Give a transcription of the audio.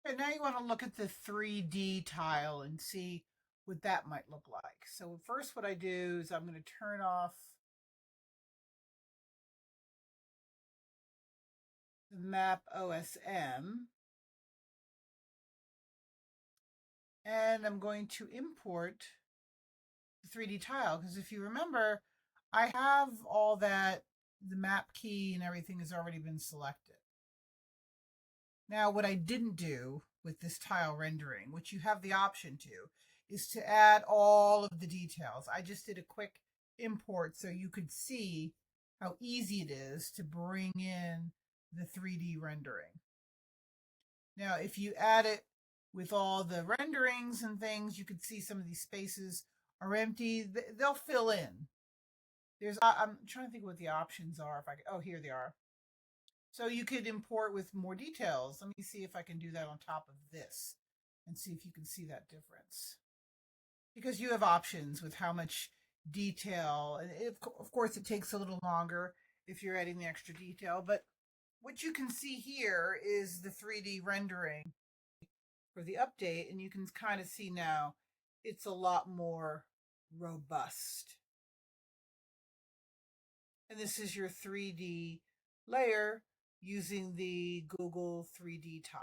And now you want to look at the 3D tile and see what that might look like. So first what I do is I'm going to turn off the map OSM, and I'm going to import the 3D tile, because if you remember, I have all that, the map key and everything has already been selected. Now, what I didn't do with this tile rendering, which you have the option to, is to add all of the details. I just did a quick import so you could see how easy it is to bring in the 3D rendering. Now, if you add it with all the renderings and things, you could see some of these spaces are empty. They'll fill in. I'm trying to think what the options are. If I could, oh, here they are. So you could import with more details. Let me see if I can do that on top of this and see if you can see that difference. Because you have options with how much detail, and of course it takes a little longer if you're adding the extra detail, but what you can see here is the 3D rendering for the update, and you can kind of see now it's a lot more robust. And this is your 3D layer using the Google 3D tile.